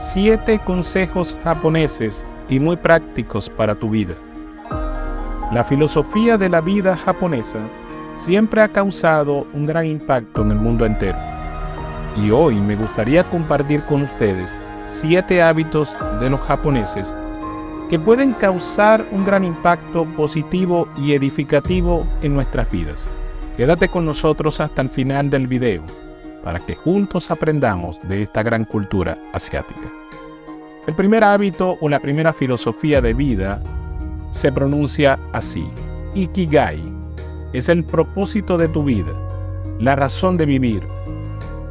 7 consejos japoneses y muy prácticos para tu vida. La filosofía de la vida japonesa siempre ha causado un gran impacto en el mundo entero. Y hoy me gustaría compartir con ustedes 7 hábitos de los japoneses que pueden causar un gran impacto positivo y edificativo en nuestras vidas. Quédate con nosotros hasta el final del video para que juntos aprendamos de esta gran cultura asiática. El primer hábito o la primera filosofía de vida se pronuncia así: Ikigai. Es el propósito de tu vida, la razón de vivir.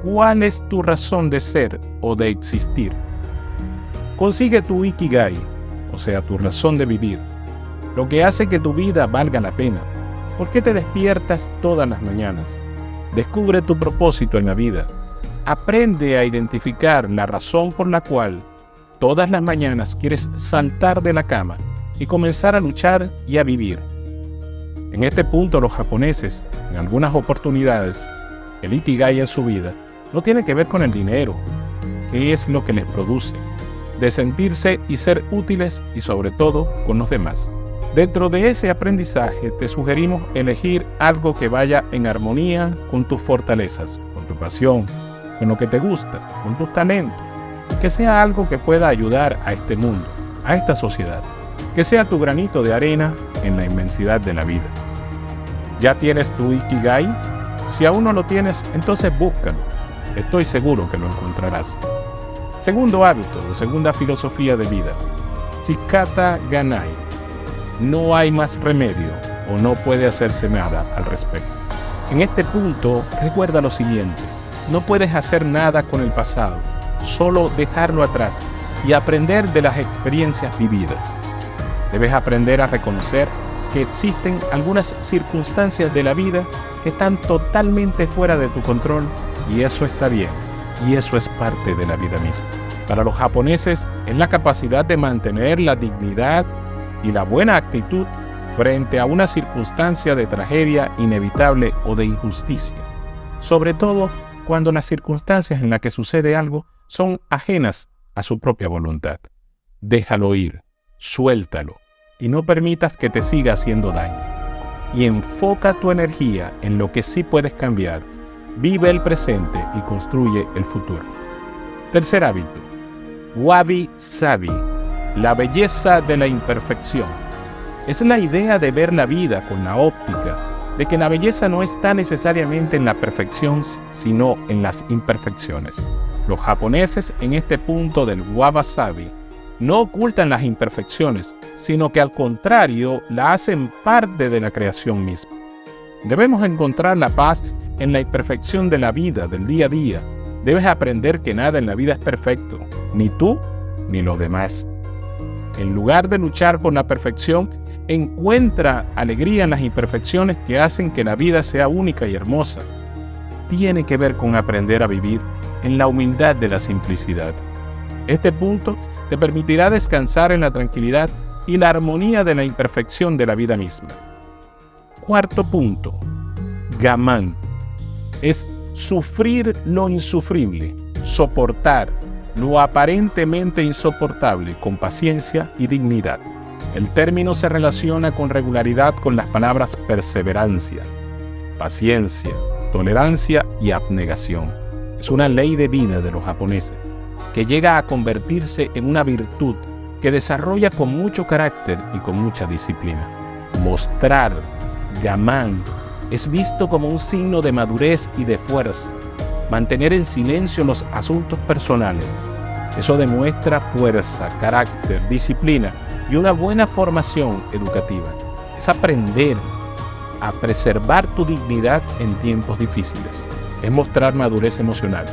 ¿Cuál es tu razón de ser o de existir? Consigue tu Ikigai, o sea, tu razón de vivir, lo que hace que tu vida valga la pena. ¿Por qué te despiertas todas las mañanas? Descubre tu propósito en la vida. Aprende a identificar la razón por la cual todas las mañanas quieres saltar de la cama y comenzar a luchar y a vivir. En este punto, los japoneses, en algunas oportunidades, el Ikigai en su vida no tiene que ver con el dinero, que es lo que les produce, de sentirse y ser útiles y sobre todo con los demás. Dentro de ese aprendizaje te sugerimos elegir algo que vaya en armonía con tus fortalezas, con tu pasión, con lo que te gusta, con tus talentos, que sea algo que pueda ayudar a este mundo, a esta sociedad, que sea tu granito de arena en la inmensidad de la vida. ¿Ya tienes tu Ikigai? Si aún no lo tienes, entonces búscalo. Estoy seguro que lo encontrarás. Segundo hábito o segunda filosofía de vida: Shikata Ganai. No hay más remedio o no puede hacerse nada al respecto. En este punto, recuerda lo siguiente: no puedes hacer nada con el pasado, solo dejarlo atrás y aprender de las experiencias vividas. Debes aprender a reconocer que existen algunas circunstancias de la vida que están totalmente fuera de tu control, y eso está bien, y eso es parte de la vida misma. Para los japoneses es la capacidad de mantener la dignidad y la buena actitud frente a una circunstancia de tragedia inevitable o de injusticia, sobre todo cuando las circunstancias en las que sucede algo son ajenas a su propia voluntad. Déjalo ir, suéltalo y no permitas que te siga haciendo daño. Y enfoca tu energía en lo que sí puedes cambiar. Vive el presente y construye el futuro. Tercer hábito: Wabi Sabi. La belleza de la imperfección. Es la idea de ver la vida con la óptica de que la belleza no está necesariamente en la perfección, sino en las imperfecciones. Los japoneses, en este punto del Wabi Sabi, no ocultan las imperfecciones, sino que al contrario, la hacen parte de la creación misma. Debemos encontrar la paz en la imperfección de la vida, del día a día. Debes aprender que nada en la vida es perfecto, ni tú ni los demás. En lugar de luchar por la perfección, encuentra alegría en las imperfecciones que hacen que la vida sea única y hermosa. Tiene que ver con aprender a vivir en la humildad de la simplicidad. Este punto te permitirá descansar en la tranquilidad y la armonía de la imperfección de la vida misma. Cuarto punto: Gaman. Es sufrir lo insufrible, soportar lo aparentemente insoportable con paciencia y dignidad. El término se relaciona con regularidad con las palabras perseverancia, paciencia, tolerancia y abnegación. Es una ley de vida de los japoneses que llega a convertirse en una virtud que desarrolla con mucho carácter y con mucha disciplina. Mostrar gaman es visto como un signo de madurez y de fuerza. Mantener en silencio los asuntos personales. Eso demuestra fuerza, carácter, disciplina y una buena formación educativa. Es aprender a preservar tu dignidad en tiempos difíciles. Es mostrar madurez emocional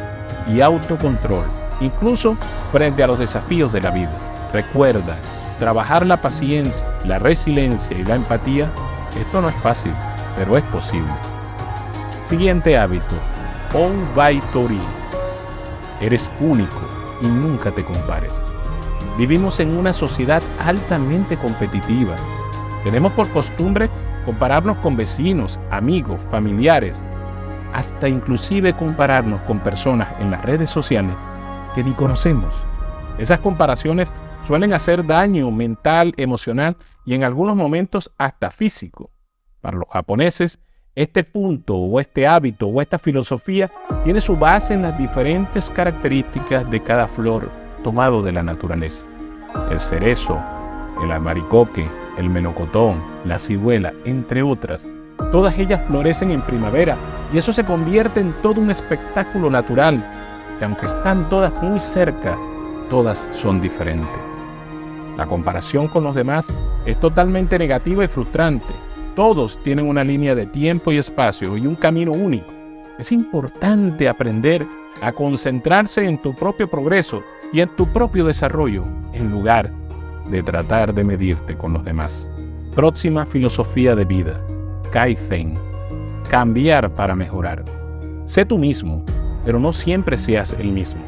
y autocontrol, incluso frente a los desafíos de la vida. Recuerda, trabajar la paciencia, la resiliencia y la empatía, esto no es fácil, pero es posible. Siguiente hábito: Onbaitori. Eres único y nunca te compares. Vivimos en una sociedad altamente competitiva. Tenemos por costumbre compararnos con vecinos, amigos, familiares, hasta inclusive compararnos con personas en las redes sociales que ni conocemos. Esas comparaciones suelen hacer daño mental, emocional y en algunos momentos hasta físico. Para los japoneses, este punto o este hábito o esta filosofía tiene su base en las diferentes características de cada flor tomado de la naturaleza. El cerezo, el albaricoque, el melocotón, la ciruela, entre otras. Todas ellas florecen en primavera y eso se convierte en todo un espectáculo natural, que aunque están todas muy cerca, todas son diferentes. La comparación con los demás es totalmente negativa y frustrante. Todos tienen una línea de tiempo y espacio y un camino único. Es importante aprender a concentrarse en tu propio progreso y en tu propio desarrollo, en lugar de tratar de medirte con los demás. Próxima filosofía de vida: Kaizen. Cambiar para mejorar. Sé tú mismo, pero no siempre seas el mismo.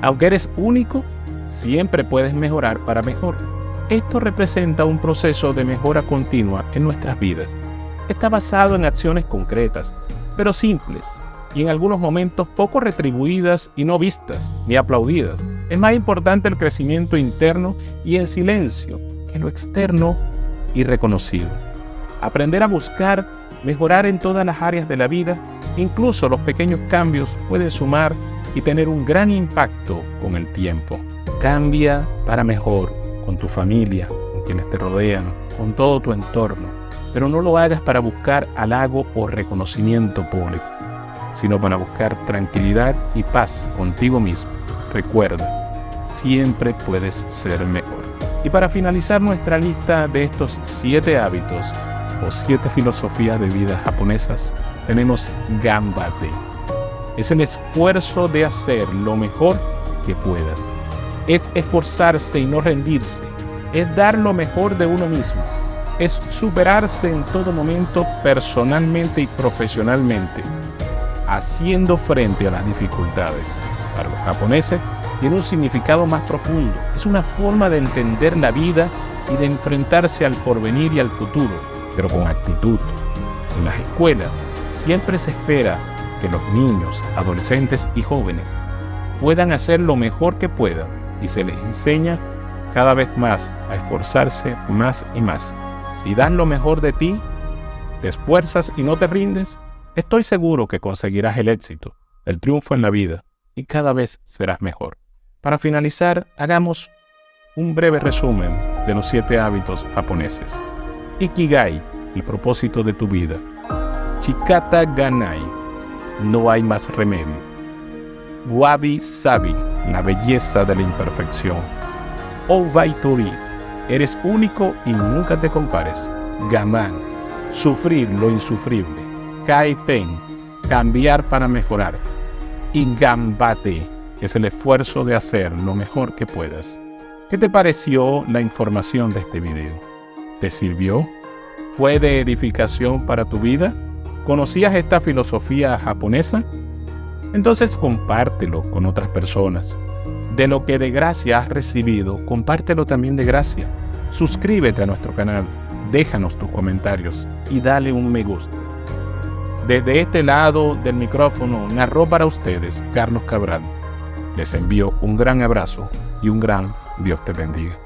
Aunque eres único, siempre puedes mejorar para mejor. Esto representa un proceso de mejora continua en nuestras vidas. Está basado en acciones concretas, pero simples, y en algunos momentos poco retribuidas y no vistas ni aplaudidas. Es más importante el crecimiento interno y en silencio que lo externo y reconocido. Aprender a buscar mejorar en todas las áreas de la vida, incluso los pequeños cambios, pueden sumar y tener un gran impacto con el tiempo. Cambia para mejor con tu familia, con quienes te rodean, con todo tu entorno, pero no lo hagas para buscar halago o reconocimiento público, sino para buscar tranquilidad y paz contigo mismo. Recuerda, siempre puedes ser mejor. Y para finalizar nuestra lista de estos 7 hábitos o 7 filosofías de vida japonesas, tenemos Ganbatte. Es el esfuerzo de hacer lo mejor que puedas. Es esforzarse y no rendirse. Es dar lo mejor de uno mismo. Es superarse en todo momento personalmente y profesionalmente, haciendo frente a las dificultades. Para los japoneses tiene un significado más profundo. Es una forma de entender la vida y de enfrentarse al porvenir y al futuro, pero con actitud. En las escuelas siempre se espera que los niños, adolescentes y jóvenes puedan hacer lo mejor que puedan y se les enseña cada vez más a esforzarse más y más. Si das lo mejor de ti, te esfuerzas y no te rindes, estoy seguro que conseguirás el éxito, el triunfo en la vida y cada vez serás mejor. Para finalizar, hagamos un breve resumen de los 7 hábitos japoneses. Ikigai, el propósito de tu vida. Shikata Ganai, no hay más remedio. Wabi Sabi, la belleza de la imperfección. Obaitori, eres único y nunca te compares. Gaman, sufrir lo insufrible. Kaizen, cambiar para mejorar. Y Ganbatte, es el esfuerzo de hacer lo mejor que puedas. ¿Qué te pareció la información de este video? ¿Te sirvió? ¿Fue de edificación para tu vida? ¿Conocías esta filosofía japonesa? Entonces compártelo con otras personas. De lo que de gracia has recibido, compártelo también de gracia. Suscríbete a nuestro canal, déjanos tus comentarios y dale un me gusta. Desde este lado del micrófono narró para ustedes Carlos Cabral. Les envío un gran abrazo y un gran Dios te bendiga.